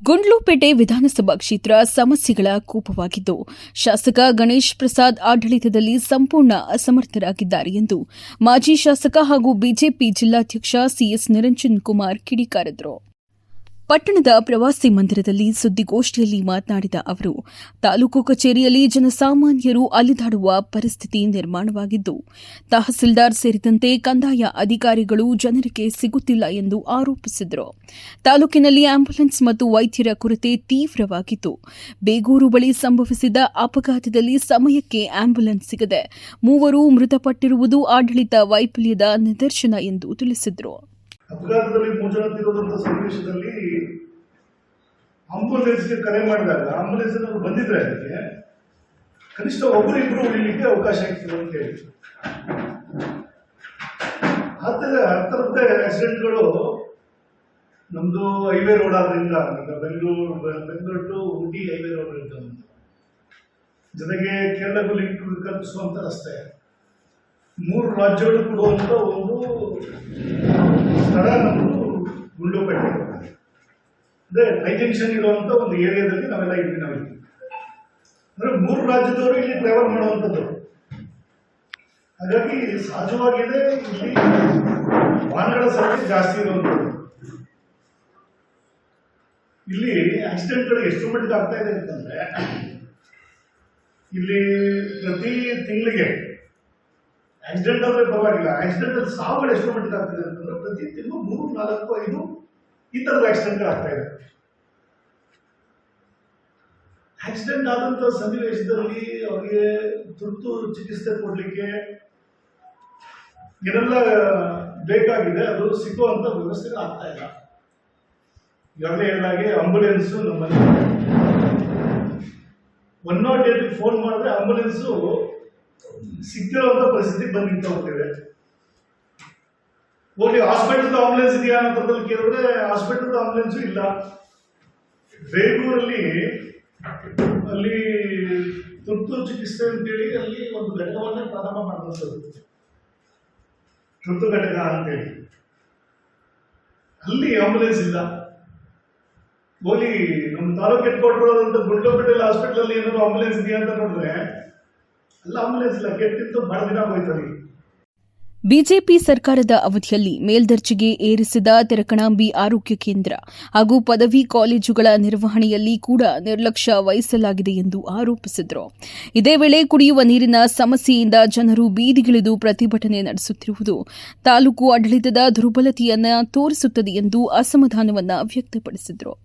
ಗುಂಡ್ಲುಪೇಟೆ ವಿಧಾನಸಭಾ ಕ್ಷೇತ್ರ ಸಮಸ್ಯೆಗಳ ಕೂಪವಾಗಿದ್ದು, ಶಾಸಕ ಗಣೇಶ್ ಪ್ರಸಾದ್ ಆಡಳಿತದಲ್ಲಿ ಸಂಪೂರ್ಣ ಅಸಮರ್ಥರಾಗಿದ್ದಾರೆ ಎಂದು ಮಾಜಿ ಶಾಸಕ ಹಾಗೂ ಬಿಜೆಪಿ ಜಿಲ್ಲಾಧ್ಯಕ್ಷ ಸಿಎಸ್ ನಿರಂಜನ್ ಕುಮಾರ್ ಕಿಡಿಕಾರಿದರು. ಪಟ್ಟಣದ ಪ್ರವಾಸಿ ಮಂದಿರದಲ್ಲಿ ಸುದ್ದಿಗೋಷ್ಠಿಯಲ್ಲಿ ಮಾತನಾಡಿದ ಅವರು, ತಾಲೂಕು ಕಚೇರಿಯಲ್ಲಿ ಜನಸಾಮಾನ್ಯರು ಅಲಿದಾಡುವ ಪರಿಸ್ಥಿತಿ ನಿರ್ಮಾಣವಾಗಿದ್ದು, ತಹಸೀಲ್ದಾರ್ ಸೇರಿದಂತೆ ಕಂದಾಯ ಅಧಿಕಾರಿಗಳು ಜನರಿಗೆ ಸಿಗುತ್ತಿಲ್ಲ ಎಂದು ಆರೋಪಿಸಿದರು. ತಾಲೂಕಿನಲ್ಲಿ ಆಂಬ್ಯುಲೆನ್ಸ್ ಮತ್ತು ವೈದ್ಯರ ಕೊರತೆ ತೀವ್ರವಾಗಿದ್ದು, ಬೇಗೂರು ಬಳಿ ಸಂಭವಿಸಿದ ಅಪಘಾತದಲ್ಲಿ ಸಮಯಕ್ಕೆ ಆಂಬ್ಯುಲೆನ್ಸ್ ಸಿಗದೆ 3 ಮೃತಪಟ್ಟಿರುವುದು ಆಡಳಿತ ವೈಫಲ್ಯದ ನಿದರ್ಶನ ಎಂದು ತಿಳಿಸಿದರು. ಅಪಘಾತದಲ್ಲಿ 3 ಜನ ತೀರೋದಂತ ಸನ್ನಿವೇಶದಲ್ಲಿ ಆಂಬುಲೆನ್ಸ್ಗೆ ಕರೆ ಮಾಡಿದಾಗ ಆಂಬುಲೆನ್ಸ್ ಬಂದಿದ್ರೆ ಅದಕ್ಕೆ ಕನಿಷ್ಠ ಒಬ್ಬರಿಬ್ಬರು ಉಳಿಲಿಕ್ಕೆ ಅವಕಾಶ ಇತ್ತು ಅಂತ ಹೇಳಿ. ಹತ್ತರದ್ದೇ ಆಕ್ಸಿಡೆಂಟ್ಗಳು ನಮ್ದು ಹೈವೇ ರೋಡ್ ಆದ್ರಿಂದ Bengaluru to Ooty highway road ಇರ್ತದೆ. ಜೊತೆಗೆ ಕೇರಳಕ್ಕೂ ಲಿಂಕ್ ಕಲ್ಪಿಸುವಂತ ರಸ್ತೆ, 3 ರಾಜ್ಯಗಳು ಕೊಡುವಂತ ಒಂದು ಸ್ಥಳ ನಮ್ಮದು ಗುಂಡ್ಲುಪೇಟೆ. ಅದೇ ಹೈ ಜಂಕ್ಷನ್ ಇರುವಂತ ಒಂದು ಏರಿಯಾದಲ್ಲಿ ನಾವೆಲ್ಲ ಇದ್ವಿ. ಅಂದ್ರೆ 3 ರಾಜ್ಯದವರು ಇಲ್ಲಿ ಟ್ರಾವೆಲ್ ಮಾಡುವಂಥದ್ದು. ಹಾಗಾಗಿ ಸಹಜವಾಗಿದೆ ಇಲ್ಲಿ ವಾಹನಗಳ ಸಂಖ್ಯೆ ಜಾಸ್ತಿ ಇರುವಂಥದ್ದು. ಇಲ್ಲಿ ಆಕ್ಸಿಡೆಂಟ್ಗಳು ಎಷ್ಟು ಮಟ್ಟಿಗೆ ಆಗ್ತಾ ಇದೆ ಅಂತಂದ್ರೆ, ಇಲ್ಲಿ ಪ್ರತಿ ತಿಂಗಳಿಗೆ ಆಕ್ಸಿಡೆಂಟ್ ಆದ್ರೆ ಪರವಾಗಿಲ್ಲ, ಆಕ್ಸಿಡೆಂಟ್ ಅಲ್ಲಿ ಸಾವುಗಳು ಎಷ್ಟು ಮಟ್ಟಿಗೆ ಆಗ್ತಿದೆ ಅಂತಂದ್ರೆ ಪ್ರತಿ ತಿಂಗಳು 3, 4, 5 ಈ ತರದ ಆಕ್ಸಿಡೆಂಟ್ ಆಗ್ತಾ ಇದೆ. ಆಕ್ಸಿಡೆಂಟ್ ಆದಂತ ಸನ್ನಿವೇಶದಲ್ಲಿ ಅವರಿಗೆ ತುರ್ತು ಚಿಕಿತ್ಸೆ ಕೊಡ್ಲಿಕ್ಕೆ ಏನೆಲ್ಲ ಬೇಕಾಗಿದೆ ಅದು ಸಿಗುವಂತ ವ್ಯವಸ್ಥೆಗಳು ಆಗ್ತಾ ಇಲ್ಲ. ಈಗಾಗಲೇ ಹೇಳಿದಾಗೆ ಆಂಬುಲೆನ್ಸ್ ನಮ್ಮಲ್ಲಿ 108 ಫೋನ್ ಮಾಡಿದ್ರೆ ಆಂಬುಲೆನ್ಸ್ ಸಿಕ್ಕಿರುವಂತ ಪರಿಸ್ಥಿತಿ ಬಂದು ನಿಂತು ಹೋಗ್ತಿದೆ. ಹೋಗಿ ಹಾಸ್ಪಿಟಲ್ ಆಂಬುಲೆನ್ಸ್ ಇದೆಯಾ ಅನ್ನೋದ್ರಲ್ಲಿ ಕೇಳಿದ್ರೆ ಹಾಸ್ಪಿಟಲ್ ಆಂಬುಲೆನ್ಸ್ ಇಲ್ಲ. ಬೇಗೂರಲ್ಲಿ ಅಲ್ಲಿ ತುರ್ತು ಚಿಕಿತ್ಸೆ ಅಂತೇಳಿ ಅಲ್ಲಿ ಒಂದು ಘಟಕವನ್ನೇ ಪ್ರಾರಂಭ ಮಾಡುವಂಥದ್ದು, ತುರ್ತು ಘಟಕ ಅಂತೇಳಿ. ಅಲ್ಲಿ ಆಂಬುಲೆನ್ಸ್ ಇಲ್ಲ. ಹೋಗಿ ನಮ್ಮ ತಾಲೂಕು ಹೆಡ್ ಕ್ವಾರ್ಟರ್ ಆದಂತ ಗುಂಡ್ಲುಪೇಟೆ ಹಾಸ್ಪಿಟಲ್ ಅಲ್ಲಿ ಏನಾದ್ರು ಆಂಬುಲೆನ್ಸ್ ಇದೆಯಾ ಅಂತ ನೋಡಿದ್ರೆ ಅಲ್ಲ, ಆಂಬುಲೆನ್ಸ್ ಇಲ್ಲ. ಕೆಟ್ಟಿತ್ತು, ಬಹಳ ದಿನ ಹೋಯ್ತದೆ. ಬಿಜೆಪಿ ಸರ್ಕಾರದ ಅವಧಿಯಲ್ಲಿ ಮೇಲ್ದರ್ಜೆಗೆ ಏರಿಸಿದ ತೆರಕಣಾಂಬಿ ಆರೋಗ್ಯ ಕೇಂದ್ರ ಹಾಗೂ ಪದವಿ ಕಾಲೇಜುಗಳ ನಿರ್ವಹಣೆಯಲ್ಲಿ ಕೂಡ ನಿರ್ಲಕ್ಷ್ಯ ವಹಿಸಲಾಗಿದೆ ಎಂದು ಆರೋಪಿಸಿದರು. ಇದೇ ವೇಳೆ ಕುಡಿಯುವ ನೀರಿನ ಸಮಸ್ಯೆಯಿಂದ ಜನರು ಬೀದಿಗಿಳಿದು ಪ್ರತಿಭಟನೆ ನಡೆಸುತ್ತಿರುವುದು ತಾಲೂಕು ಆಡಳಿತದ ದುರ್ಬಲತೆಯನ್ನು ತೋರಿಸುತ್ತದೆ ಎಂದು ಅಸಮಾಧಾನವನ್ನು ವ್ಯಕ್ತಪಡಿಸಿದರು.